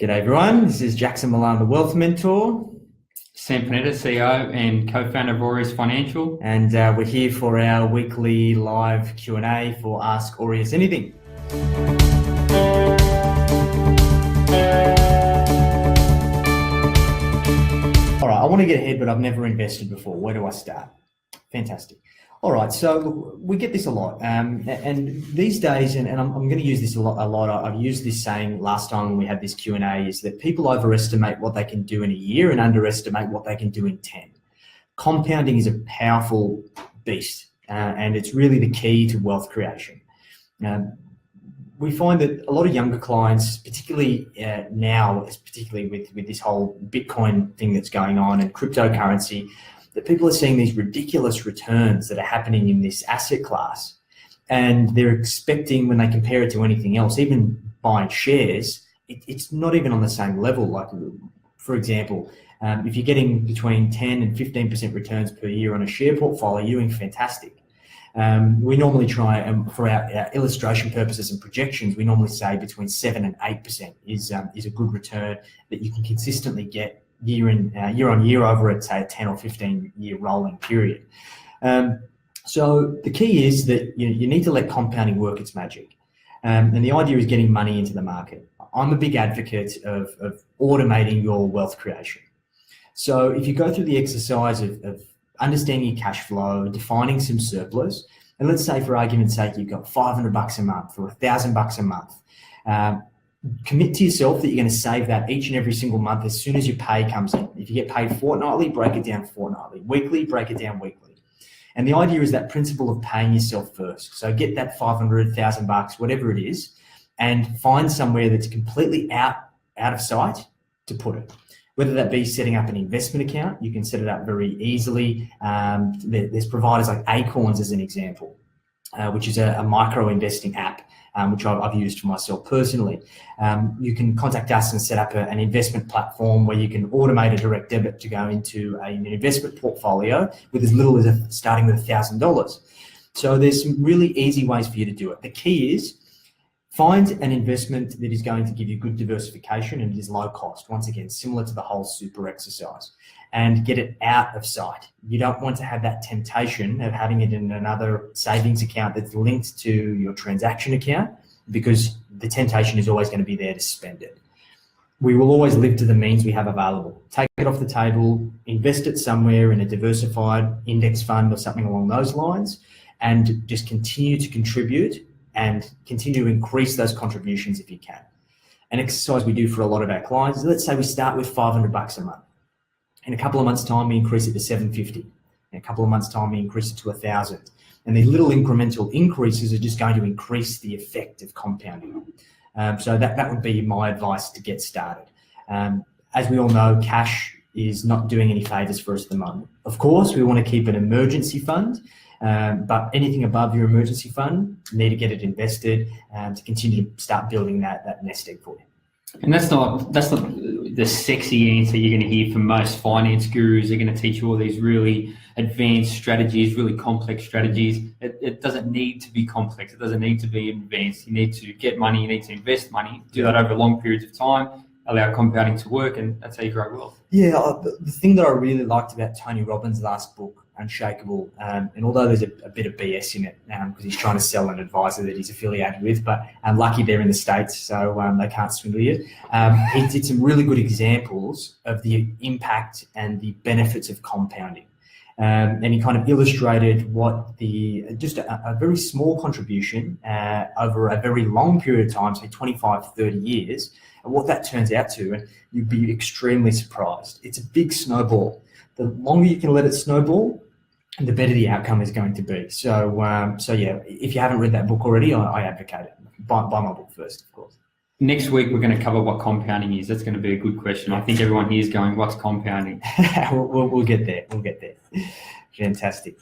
G'day everyone, this is Jackson Milan, the Wealth Mentor. Sam Panetta, CEO and co-founder of Aureus Financial. And we're here for our weekly live Q&A for Ask Aureus Anything. All right, I want to get ahead, but I've never invested before. Where do I start? Fantastic. All right, so look, we get this a lot, and these days, and I'm going to use this a lot. I've used this saying last time when we had this Q&A, is that people overestimate what they can do in a year and underestimate what they can do in 10. Compounding is a powerful beast, and it's really the key to wealth creation. We find that a lot of younger clients, particularly now, particularly with this whole Bitcoin thing that's going on and cryptocurrency, that people are seeing these ridiculous returns that are happening in this asset class, and they're expecting, when they compare it to anything else, even buying shares, it's not even on the same level. Like, for example, if you're getting between 10 and 15% returns per year on a share portfolio, you're doing fantastic. We normally try, for our illustration purposes and projections, we normally say between 7 and 8% is a good return that you can consistently get year on year over at, say, a 10 or 15 year rolling period. So the key is that you need to let compounding work its magic. And the idea is getting money into the market. I'm a big advocate of automating your wealth creation. So if you go through the exercise of understanding your cash flow, defining some surplus, and let's say for argument's sake, you've got $500 a month or $1,000 a month, commit to yourself that you're going to save that each and every single month as soon as your pay comes in. If you get paid fortnightly, break it down fortnightly. Weekly, break it down weekly. And the idea is that principle of paying yourself first. So get that $500, $1,000, whatever it is, and find somewhere that's completely out of sight to put it. Whether that be setting up an investment account, you can set it up very easily. There's providers like Acorns as an example, which is a micro investing app, which I've used for myself personally. You can contact us and set up an investment platform where you can automate a direct debit to go into an investment portfolio with as little as starting with $1,000. So there's some really easy ways for you to do it. The key is find an investment that is going to give you good diversification and it is low cost. Once again, similar to the whole super exercise, and get it out of sight. You don't want to have that temptation of having it in another savings account that's linked to your transaction account, because the temptation is always going to be there to spend it. We will always live to the means we have available. Take it off the table, invest it somewhere in a diversified index fund or something along those lines, and just continue to contribute and continue to increase those contributions if you can. An exercise we do for a lot of our clients is, let's say we start with $500 a month. In a couple of months' time, we increase it to $750. In a couple of months' time, we increase it to $1,000. And these little incremental increases are just going to increase the effect of compounding. So that would be my advice to get started. As we all know, cash is not doing any favors for us at the moment. Of course, we want to keep an emergency fund, but anything above your emergency fund, you need to get it invested to continue to start building that nest egg for you. And that's not the sexy answer you're going to hear from most finance gurus. They're going to teach you all these really advanced strategies, really complex strategies. It doesn't need to be complex. It doesn't need to be advanced. You need to get money. You need to invest money. Do that over long periods of time. Allow compounding to work, and that's how you grow wealth. Yeah, the thing that I really liked about Tony Robbins' last book, Unshakable, and although there's a bit of BS in it because he's trying to sell an advisor that he's affiliated with, but lucky they're in the States, so they can't swindle you. He did some really good examples of the impact and the benefits of compounding. And he kind of illustrated what just a very small contribution over a very long period of time, say 25, 30 years, and what that turns out to, and you'd be extremely surprised. It's a big snowball. The longer you can let it snowball, the better the outcome is going to be. So yeah, if you haven't read that book already, I advocate it. Buy my book first, of course. Next week, we're going to cover what compounding is. That's going to be a good question. I think everyone here is going, what's compounding? We'll get there. We'll get there. Fantastic.